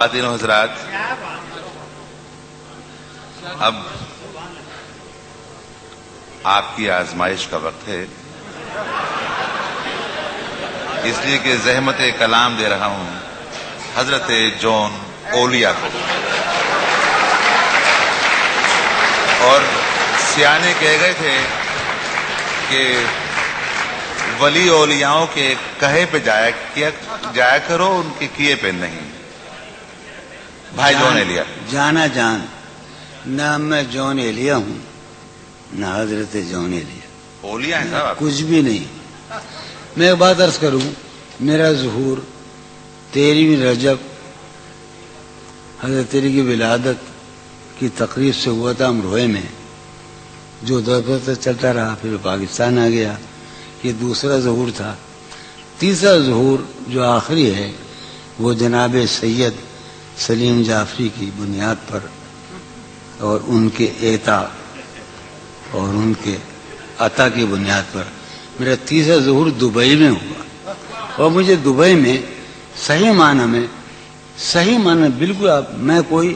خواتین و حضرات، اب آپ کی آزمائش کا وقت ہے، اس لیے کہ زحمت کلام دے رہا ہوں حضرت جون اولیا کو، اور سیانے کہہ گئے تھے کہ ولی اولیاؤں کے کہے پہ جایا کرو، ان کے کیے پہ نہیں۔ بھائی جون ایلیا جانا جان، نہ میں جون ایلیا ہوں نہ حضرت جون ایلیا، اولیا ہیں صاحب، کچھ بھی نہیں۔ میں ایک بات عرض کروں، میرا ظہور 13 رجب حضرت علی کی ولادت کی تقریب سے ہوا تھا امروہے میں، جو دفعہ سے چلتا رہا، پھر پاکستان آ گیا۔ یہ دوسرا ظہور تھا۔ تیسرا ظہور جو آخری ہے وہ جناب سید سلیم جعفری کی بنیاد پر اور ان کے ایتا اور ان کے عطا کی بنیاد پر میرا تیسرا ظہور دبئی میں ہوا، اور مجھے دبئی میں صحیح معنی بالکل میں کوئی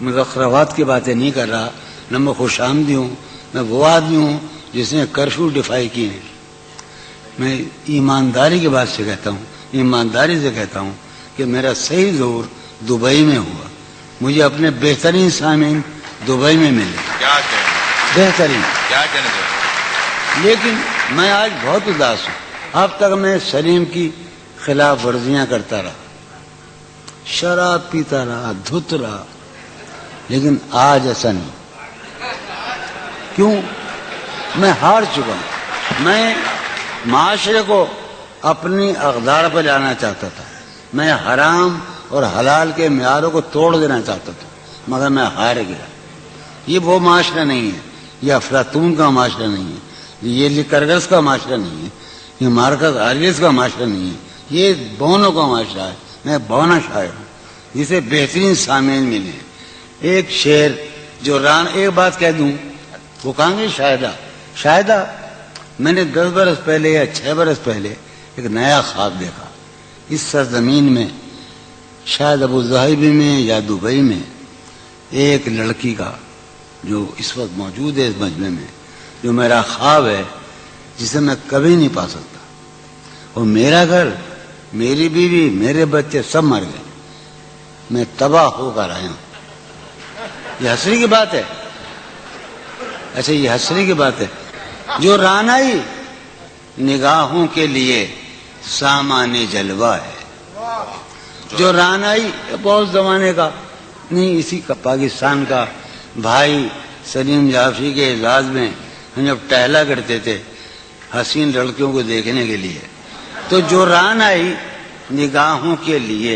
مذخرفات کی باتیں نہیں کر رہا، نہ میں خوش آمدی ہوں، میں وہ آدمی ہوں جس نے کرفیو ڈیفائی کیے ہیں۔ میں ایمانداری کی بات سے کہتا ہوں، ایمانداری سے کہتا ہوں کہ میرا صحیح ظہور دبئی میں ہوا۔ مجھے اپنے بہترین سامعین دبئی میں ملے، بہترین، کیا کہنے دیں۔ لیکن میں آج بہت اداس ہوں۔ اب تک میں سلیم کی خلاف ورزیاں کرتا رہا، شراب پیتا رہا، دھت رہا، لیکن آج ایسا نہیں۔ کیوں؟ میں ہار چکا ہوں۔ میں معاشرے کو اپنی اقدار پر لانا چاہتا تھا، میں حرام اور حلال کے معیاروں کو توڑ دینا چاہتا تھا، مگر میں ہار گیا۔ یہ وہ معاشرہ نہیں ہے، یہ افلاطون کا معاشرہ نہیں ہے، یہ لیکرگس کا معاشرہ نہیں ہے، یہ مارکس آریس کا معاشرہ نہیں ہے، یہ بونوں کا معاشرہ ہے۔ میں بونا شاعر ہوں جسے بہترین سامعین ملے ہیں۔ ایک شعر جو ایک بات کہہ دوں، وہ کہاں گے شاہدہ میں نے 10 برس پہلے یا 6 برس پہلے ایک نیا خواب دیکھا۔ اس سرزمین میں، شاید ابوظہبی میں یا دبئی میں، ایک لڑکی کا جو اس وقت موجود ہے اس مجمع میں، جو میرا خواب ہے، جسے میں کبھی نہیں پا سکتا۔ اور میرا گھر، میری بیوی، میرے بچے سب مر گئے، میں تباہ ہو کر آیا ہوں۔ یہ حسرت کی بات ہے، اچھا یہ حسرت کی بات ہے۔ جو رانائی نگاہوں کے لیے سامان جلوہ ہے، جو رانائی بہت زمانے کا نہیں، اسی کا پاکستان کا بھائی سلیم جعفری کے اعزاز میں ہم جب ٹہلا کرتے تھے حسین لڑکیوں کو دیکھنے کے لیے، تو جو رانائی نگاہوں کے لیے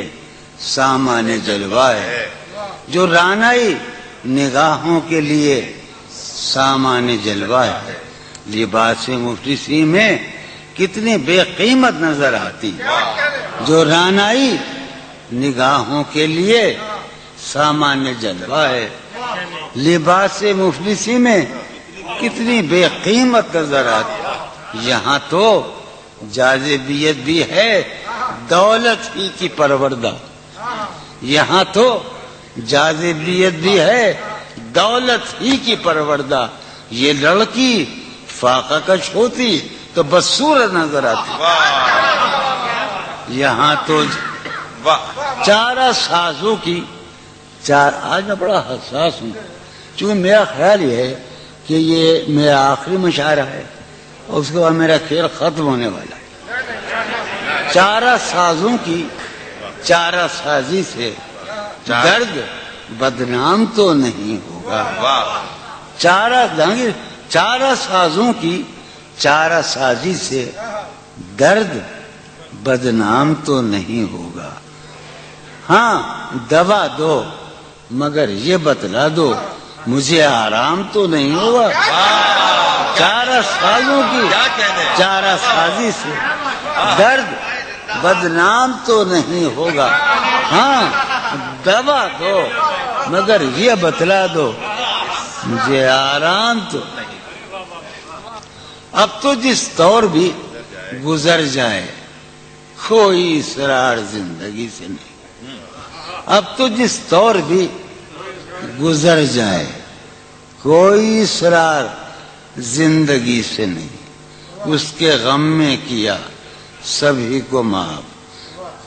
سامان جلوہ ہے، جو رانائی نگاہوں کے لیے سامان جلوہ ہے، لباس مفلسی میں کتنی بے قیمت نظر آتی، جو رانائی نگاہوں کے لیے سامان جلوہ ہے، لباس مفلسی میں کتنی بے قیمت نظر آتی۔ یہاں تو جاذبیت بھی ہے دولت ہی کی پروردہ، یہاں تو جاذبیت بھی ہے دولت ہی کی پروردہ۔ یہ لڑکی فاقہ کش ہوتی تو بدصورت نظر آتی۔ یہاں تو چارہ سازوں کی آج میں بڑا حساس ہوں، چونکہ میرا خیال یہ ہے کہ یہ میرا آخری مشاعرہ ہے اور اس کے بعد میرا کھیل ختم ہونے والا ہے۔ چارہ سازوں کی چارہ سازی سے درد بدنام تو نہیں ہوگا۔ چارہ سازوں کی چارہ سازی سے درد بدنام تو نہیں ہوگا۔ ہاں دوا دو مگر یہ بتلا دو مجھے آرام تو نہیں ہوگا۔ چارہ سازوں کی چارہ سازی سے درد بدنام تو نہیں ہوگا۔ ہاں دوا دو مگر یہ بتلا دو مجھے آرام تو نہیں۔ اب تو جس طور بھی گزر جائے کوئی اسرار زندگی سے نہیں، اب تو جس طور بھی گزر جائے، کوئی اسرار زندگی سے نہیں، اس کے غم میں کیا سبھی کو معاف،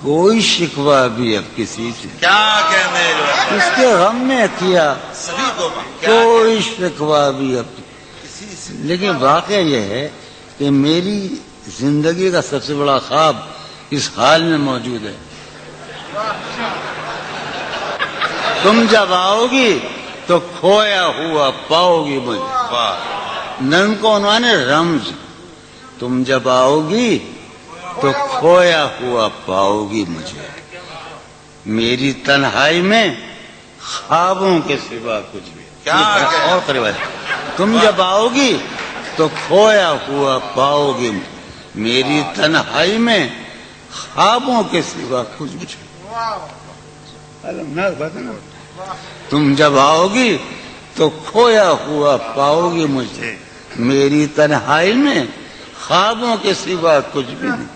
کوئی شکوہ بھی اب کسی سے، کیا کہنے جو اس کے غم میں کیا سبھی کو کوئی شکوہ بھی اب کسی سے لیکن واقعہ یہ ہے کہ میری زندگی کا سب سے بڑا خواب اس حال میں موجود ہے، تم جب آؤ گی تو کھویا ہوا پاؤ گی مجھے، واہ نن کو عنوان ہے رمز، تم جب آؤ گی تو کھویا ہوا پاؤ گی مجھے، میری تنہائی میں خوابوں کے سوا کچھ بھی کیا کہہ- اور قریب ہے، تم جب آؤ گی تو کھویا ہوا پاؤ گی میری تنہائی میں خوابوں کے سوا کچھ بھی تم جب آؤ گی تو کھویا ہوا پاؤ گی مجھے، میری تنہائی میں خوابوں کے سوا کچھ بھی نہیں،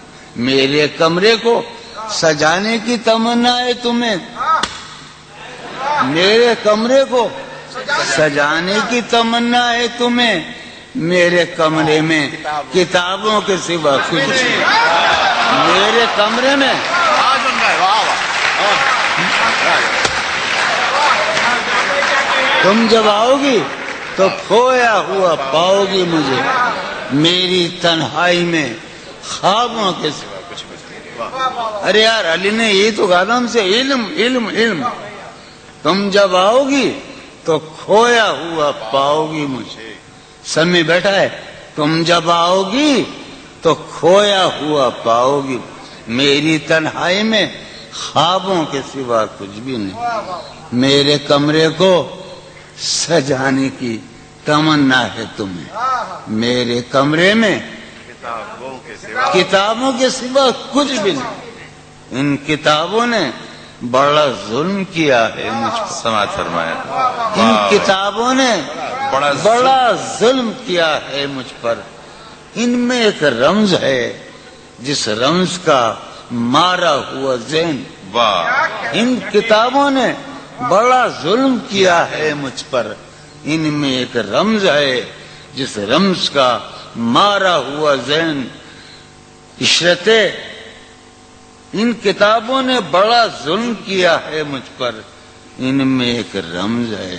میرے کمرے کو سجانے کی تمنا ہے تمہیں، میرے کمرے کو سجانے کی تمنا ہے تمہیں، میرے کمرے میں کتابوں کے سوا کچھ نہیں، میرے کمرے میں تم جب آؤ گی تو کھویا ہوا پاؤ گی مجھے، میری تنہائی میں خوابوں کے سوا کچھ نہیں۔ ارے یار علی نے یہی تو کہا تھا ہم سے، علم علم علم، تم جب آؤ گی تو کھویا ہوا پاؤ گی مجھے، سب میں بیٹھا ہے، تم جب آؤ گی تو کھویا ہوا پاؤ گی، میری تنہائی میں خوابوں کے سوا کچھ بھی نہیں، میرے کمرے کو سجانے کی تمنا ہے تمہیں، میرے کمرے میں کتابوں کے سوا کچھ بھی نہیں، ان کتابوں نے بڑا ظلم کیا ہے مجھ پر، سماعت فرمایا ان کتابوں نے بڑا ظلم کیا ہے مجھ پر، ان میں ایک رمز ہے جس رمز کا مارا ہوا ذہن، واہ ان کتابوں نے بڑا ظلم کیا ہے مجھ پر، ان میں ایک رمز ہے جس رمز کا مارا ہوا ذہن، عشرت ان کتابوں نے بڑا ظلم کیا ہے مجھ پر، ان میں ایک رمز ہے،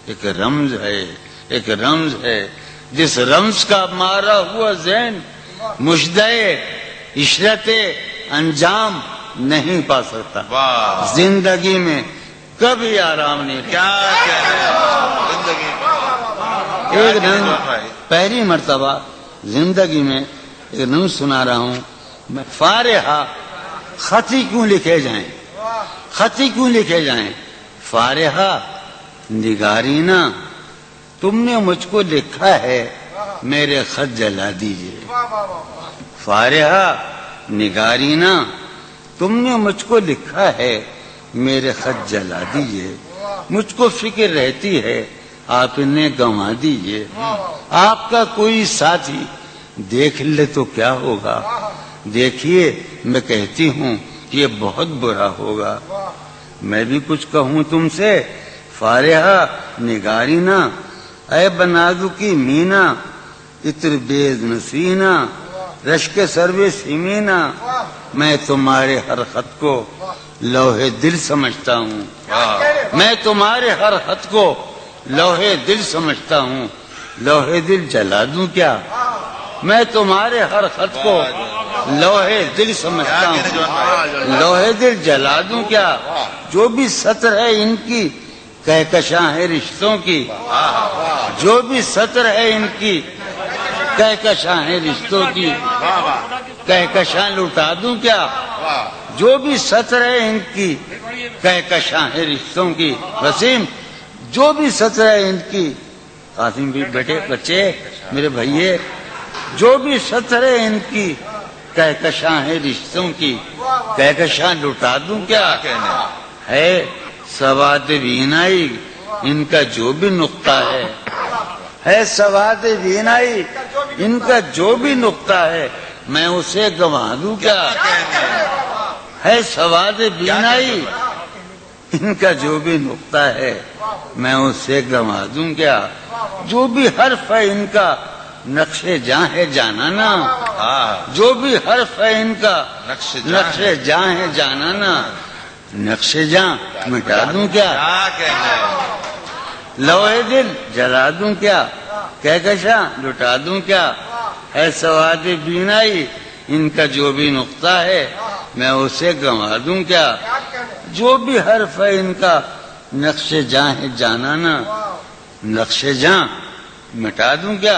ایک رمز ہے، ایک رمز ہے جس رمز کا مارا ہوا ذہن مشدے عشرت انجام نہیں پا سکتا، واہ زندگی میں کبھی آرام نہیں، کیا کہنے زندگی ایک دن پہلی مرتبہ زندگی میں ایک نم سنا رہا ہوں میں، فارحہ خطی کیوں لکھے جائیں، خطی کیوں لکھے جائیں، فارحہ نگارینا تم نے مجھ کو لکھا ہے میرے خط جلا دیجئے، فارحہ نگارینا تم نے مجھ کو لکھا ہے میرے خط جلا دیجئے، مجھ کو فکر رہتی ہے آپ انہیں گنوا دیجئے، آپ کا کوئی ساتھی دیکھ لے تو کیا ہوگا، دیکھیے میں کہتی ہوں یہ بہت برا ہوگا، میں بھی کچھ کہوں تم سے، فارحہ نگارینا اے بنازو کی مینا اتر بیز نسینا رشک سروے سیمینا، میں تمہارے ہر خط کو لوہے دل سمجھتا ہوں، میں تمہارے ہر خط کو لوہے دل سمجھتا ہوں، لوہے دل جلا دوں کیا، میں تمہارے ہر خط کو لوہے دل سمجھتا ہوں، لوہے دل جلا دوں کیا، جو بھی سطر ہے ان کی کہکشاں ہے رشتوں کی، جو بھی سطر ہے ان کی کہکشاں ہے رشتوں کی، کہکشاں لٹا دوں کیا، جو بھی سطر ہے ان کی کہکشاں ہے رشتوں کی، وسیم جو بھی سطر ہے ان کی، قاسم بھی بیٹے بچے میرے بھائیے، جو بھی سطر ہے ان کی کہکشاں ہے رشتوں کی، کہکشاں لٹا دوں کیا، ہے سواد بینائی ان کا جو بھی نقطہ ہے سواد بینائی ان کا جو بھی نقطہ ہے میں اسے گنوا دوں کیا، ہے سواد بینائی ان کا جو بھی نقطہ ہے میں اسے گنوا دوں کیا؟ جو بھی حرف ہے ان کا نقش جاں ہے جانانا، ہاں جو بھی حرف ہے ان کا نقش جاں نقش جاں ہے جانانا، نقش جاں مٹا دوں کیا؟ کیا کہنا ہے؟ لوہے دل جلا دوں کیا؟ کہکشاں لٹا دوں کیا؟ ہے سواد بینائی ان کا جو بھی نقطہ ہے میں اسے گنوا دوں کیا؟ جو بھی حرف ہے ان کا نقش جاں ہے جانانا، نقش جاں مٹا دوں کیا؟